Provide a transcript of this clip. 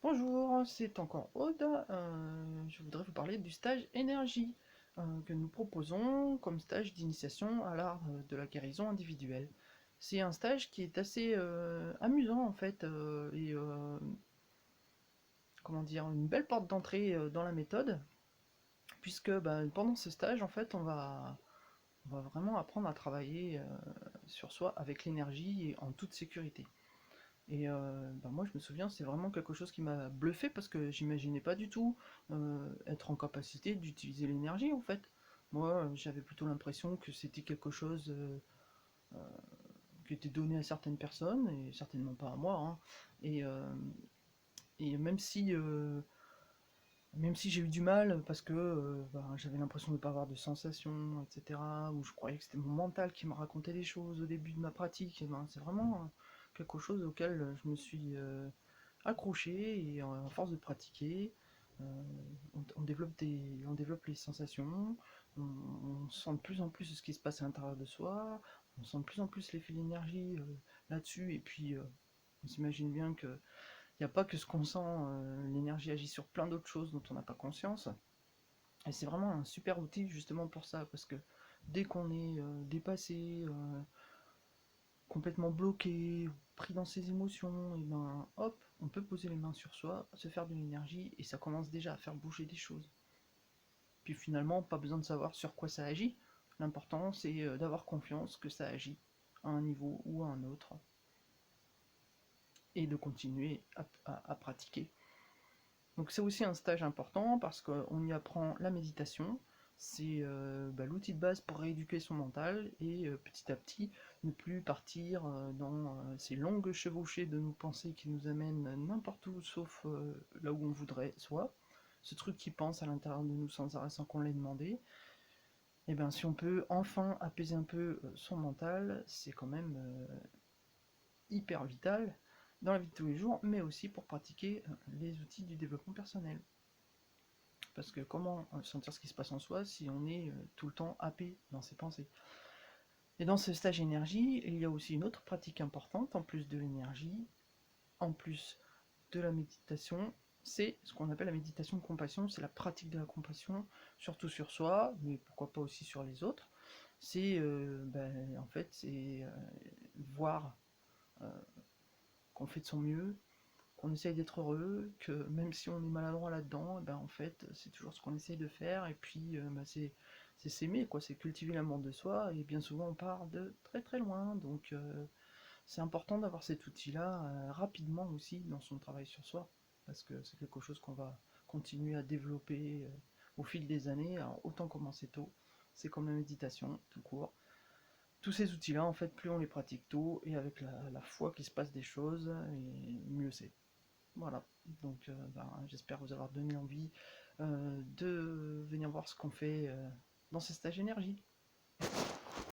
Bonjour, c'est encore Aude. Je voudrais vous parler du stage énergie que nous proposons comme stage d'initiation à l'art de la guérison individuelle. C'est un stage qui est assez amusant en fait et comment dire, une belle porte d'entrée dans la méthode puisque pendant ce stage en fait on va vraiment apprendre à travailler sur soi avec l'énergie et en toute sécurité. Et moi je me souviens, c'est vraiment quelque chose qui m'a bluffé parce que j'imaginais pas du tout être en capacité d'utiliser l'énergie en fait. Moi j'avais plutôt l'impression que c'était quelque chose qui était donné à certaines personnes et certainement pas à moi, hein. Et, euh, et même si j'ai eu du mal parce que j'avais l'impression de ne pas avoir de sensations, etc., ou je croyais que c'était mon mental qui me racontait des choses au début de ma pratique, et c'est vraiment quelque chose auquel je me suis accroché et à force de pratiquer, on développe les sensations, on sent de plus en plus ce qui se passe à l'intérieur de soi, on sent de plus en plus l'effet d'énergie là-dessus, et puis on s'imagine bien que il n'y a pas que ce qu'on sent, l'énergie agit sur plein d'autres choses dont on n'a pas conscience. Et c'est vraiment un super outil justement pour ça, parce que dès qu'on est dépassé, complètement bloqué, pris dans ses émotions, et ben hop, on peut poser les mains sur soi, se faire de l'énergie, et ça commence déjà à faire bouger des choses. Puis finalement, pas besoin de savoir sur quoi ça agit. L'important c'est d'avoir confiance que ça agit à un niveau ou à un autre, et de continuer à pratiquer. Donc c'est aussi un stage important parce qu'on y apprend la méditation. C'est l'outil de base pour rééduquer son mental et petit à petit ne plus partir dans ces longues chevauchées de nos pensées qui nous amènent n'importe où sauf là où on voudrait soit. Ce truc qui pense à l'intérieur de nous sans arrêt sans qu'on l'ait demandé. Et bien si on peut enfin apaiser un peu son mental, c'est quand même hyper vital dans la vie de tous les jours, mais aussi pour pratiquer les outils du développement personnel. Parce que comment sentir ce qui se passe en soi si on est tout le temps happé dans ses pensées? Et dans ce stage énergie, il y a aussi une autre pratique importante, en plus de l'énergie, en plus de la méditation, c'est ce qu'on appelle la méditation de compassion, c'est la pratique de la compassion, surtout sur soi, mais pourquoi pas aussi sur les autres. C'est en fait, c'est voir euh, qu'on fait de son mieux, qu'on essaye d'être heureux, que même si on est maladroit là-dedans, eh ben en fait c'est toujours ce qu'on essaye de faire, et puis c'est s'aimer quoi, c'est cultiver l'amour de soi, et bien souvent on part de très très loin, donc c'est important d'avoir cet outil-là rapidement aussi dans son travail sur soi, parce que c'est quelque chose qu'on va continuer à développer au fil des années, alors autant commencer tôt, c'est comme la méditation tout court. Tous ces outils-là, en fait, plus on les pratique tôt, et avec la foi qu'il se passe des choses, et mieux c'est. Voilà, donc j'espère vous avoir donné envie de venir voir ce qu'on fait dans ces stages énergie.